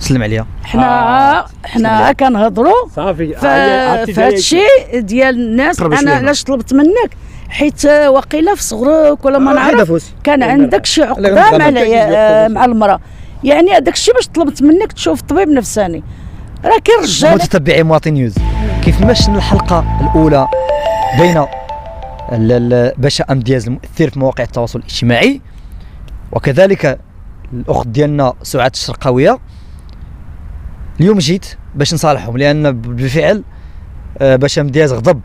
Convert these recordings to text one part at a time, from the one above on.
سلم عليها. حنا كنهضروا صافي في هذا الشيء ديال الناس. انا علاش طلبت منك حيت وقيله في صغرك ولا ما نعرف كان عندك شي عقده مع المراه، يعني هذاك الشيء باش طلبت منك تشوف طبيب نفساني. راه كاين رجال متتبعي مواطن نيوز كيف مشى الحلقه الاولى بين باشا امتياز المؤثر في مواقع التواصل الاجتماعي وكذلك الاخت ديالنا سعاد الشرقاويه، اليوم جيت باش نصالحهم لان بالفعل باشا امتياز غضب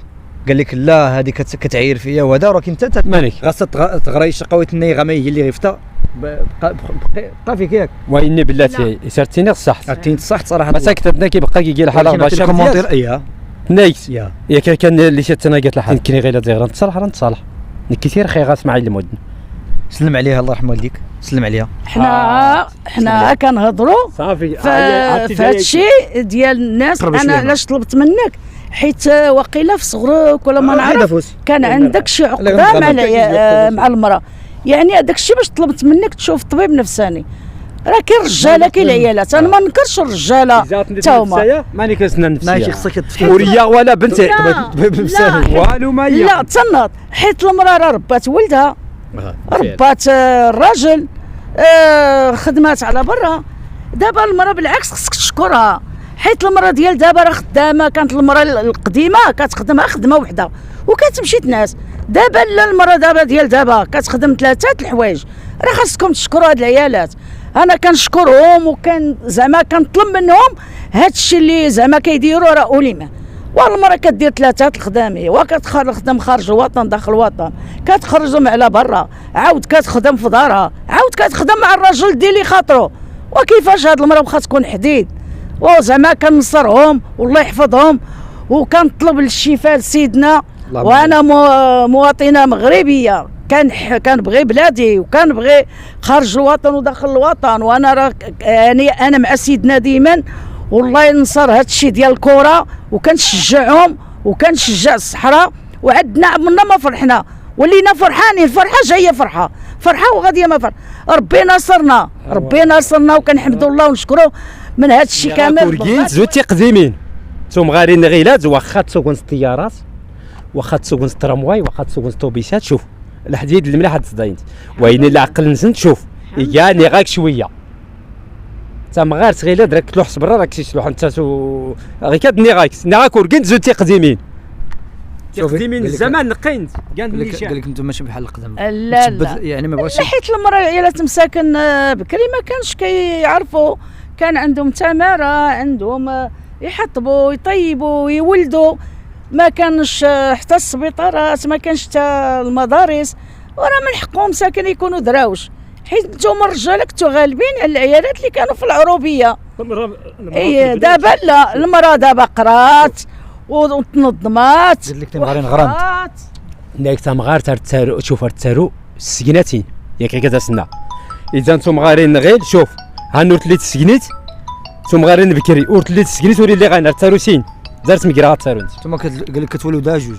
قال لك لا هذه كتعير فيا وهذا، ولكن انت مالك غاصه تغري شقاويه الني غامي هي اللي غفتا بقى فيك ياك واني بلاتي سرتيني الصح عرفتيني الصح صراحه ما سكتتنا كيبقى كيجي الحلقه باشا كومونتير اييه نايس يا كان اللي شتنا قالت لها كاين غير زغيره نتصالح كثير خي غاسمع المدن. سلم عليها الله يرحم والديك، سلم عليها. حنا كنهضروا صافي في هذا الشيء ديال الناس. انا علاش طلبت منك حيت وقيله في صغرك ولا ما نعرف كان عندك شي عقده مع المراه، يعني هذاك الشيء باش طلبت منك تشوف طبيب نفساني. راه كاين رجاله كاين العيالات، انا ما ننكرش الرجاله تا هما ماني كنسنا النفسيه ماشي خصك تفكر وريا ولا بنتي طبيب نفساني والو ما هي. لا تنض حيت المراه راه ربات ولدها ربات الراجل خدمات على برا. دابا المراه بالعكس خصك تشكرها حيت المراه ديال دابا راه خدامه. كانت المراه القديمه كتخدم خدمه وحده وكتمشي تناس. دابا لا المراه دابا ديال دابا كتخدم 3 الحوايج. راه خاصكم تشكروا هاد العيالات. انا كنشكرهم وكان زعما كنطلب منهم هاد الشيء اللي زعما كيديروا راه اوليمه. والمراه كدير 3 الخدامه وكتخدم خارج الوطن داخل الوطن، كتخرجهم على برا، عاود كتخدم في دارها، عاود كتخدم مع الراجل ديالي خاطرو. وكيفاش هاد المراه واخا تكون حديد وزعما كنصرهم والله يحفظهم وكنطلب الشفاء لسيدنا. وانا مواطنه مغربيه كنبغي بلادي وكنبغي خارج الوطن وداخل الوطن، وانا راه يعني انا مع سيدنا ديما والله ينصر هذا الشيء ديال الكره وكنشجعهم وكنشجع الصحراء. وعندنا عمرنا ما فرحنا ولينا فرحانين. الفرحه جايه فرحه وغاديه ما فرح. ربي ناصرنا وكنحمدوا الله ونشكروه من هذا الشيء كامل. كوركين زوتي قديمين توم غارين غيلات واخا تسوقون الطيارات واخا تسوقون الترامواي واخا تسوقون الطوبيسات. شوف الحديد اللي مليح تصداين وين العقل نزنت شوف يعني غاك شويه تما غير تغيلا درك تلوح برا راك تشلوح انت غير كدني غاك كوركين زوتي قديمين قديمين الزمان نقينت قال لك انتم ماشي بحال القدم. لا يعني ما بغاش حيت المراه عيالات مساكن بكري ما كانش كيعرفوا، كان عندهم تماره، عندهم يحطبوا يطيبوا يولدوا، ما كانش حتى السبيطارات، ما كانش حتى المدارس. وراه من حقهم مساكن يكونوا دراوش حيت نتوما الرجال كنتو غالبين على العيالات اللي كانوا في العروبيه. اي دابا لا، المراه دابا قرات وتنظمات. قال لك مغارين غرانت ناك تا مغار ترتارو شوف ترتارو السكناتين ياك كتسنى اذا نتوما غارين غير شوف ها نورت اللي تسكنيت نتوما غارين بكري ورت اللي تسكنيت وري اللي غنرتارو سين دارت مكرا تارو نتوما قال لك كتولدوا جوج.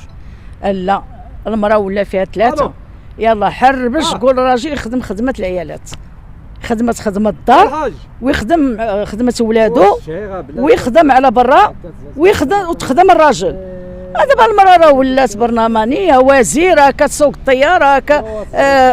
لا المراه ولا فيها 3. يلا حر باش تقول راجل يخدم خدمه العيالات، خدمه الدار ويخدم خدمه ولادو ويخدم على برا وتخدم الراجل. دابا المراه راه ولات برلمانيه، وزيره، كتسوق الطياره،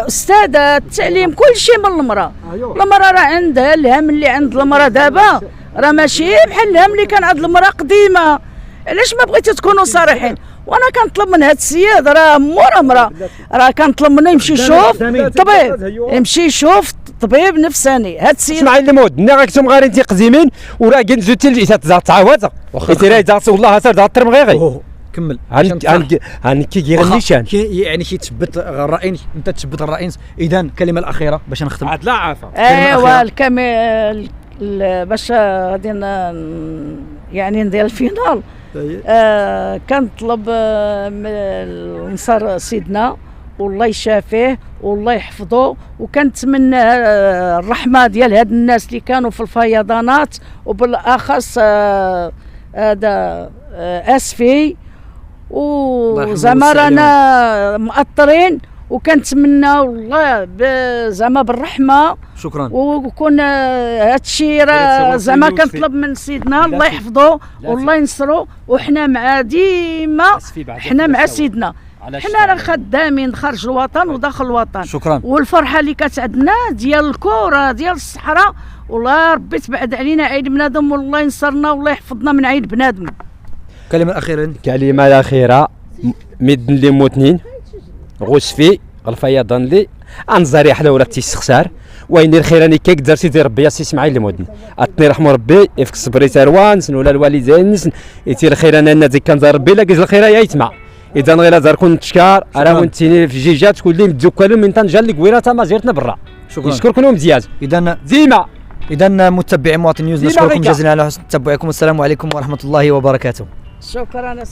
استاذه، التعليم، كل شيء من المراه. المراه راه عندها الهم اللي عند المراه دابا راه ماشي بحال الهم اللي كان عند المراه قديمه. علاش ما بغيتو تكونوا صريحين؟ وانا كنطلب من هاد السيد راه مورا مرا راه كنطلب منه يمشي يشوف طبيب، يمشي يشوف طبيب نفساني. هاد السيد اسمع المود ناكتم غارين تي قديمين وراه كنزوتي الجيت تعاود تيرا دات والله صار دات ترمغيغي كمل عن كي غنيشان يعني كيتثبت الرئيس. انت تثبت الرئيس. اذا الكلمه الاخيره باش نختم. عاد لا عافا ايوا الكلمه باش غادي يعني ندير الفينال. كنطلب نصر سيدنا والله يشافيه والله يحفظه، وكنتمنى الرحمه ديال هاد الناس اللي كانوا في الفيضانات، وبالاخص هذا اسفي وزعما رانا مأطرين وكنتمنى والله زعما بالرحمه. شكرا. وكون هادشي راه زعما كنطلب من سيدنا الله يحفظه والله ينصرو، وحنا مع ديما حنا مع سيدنا، حنا راه خدامين خارج الوطن وداخل الوطن. شكرا. والفرحه اللي كتعدنا ديال الكره ديال الصحراء، والله ربي تبعد علينا عيد بنادم والله ينصرنا والله يحفظنا من عيد بنادم. كلمه اخيره. كلمه الاخيره ميدن لي موتنين غوسفي الفيضان لي انزاري حلا ولا تيسخسار وين الخيراني كيك دار سيدي ربي يا سي اسماعيل المودن عطني رحمه ربي يفك صبري تروان ولا الوالدين يتي الخيران انا ديك كنزار ربي لا كيز الخير يا يتمع اذا غير زار كون تشكار راه وانتيني في جيجات تكون لي متزكلوا من طنجه اللي كويره ما زيرتنا برا. شكرا. نشكركم مزيان. اذا متابعي مواطن نيوز نشكركم جزيلا على حسن تتبعكم، والسلام عليكم ورحمه الله وبركاته. شكرا.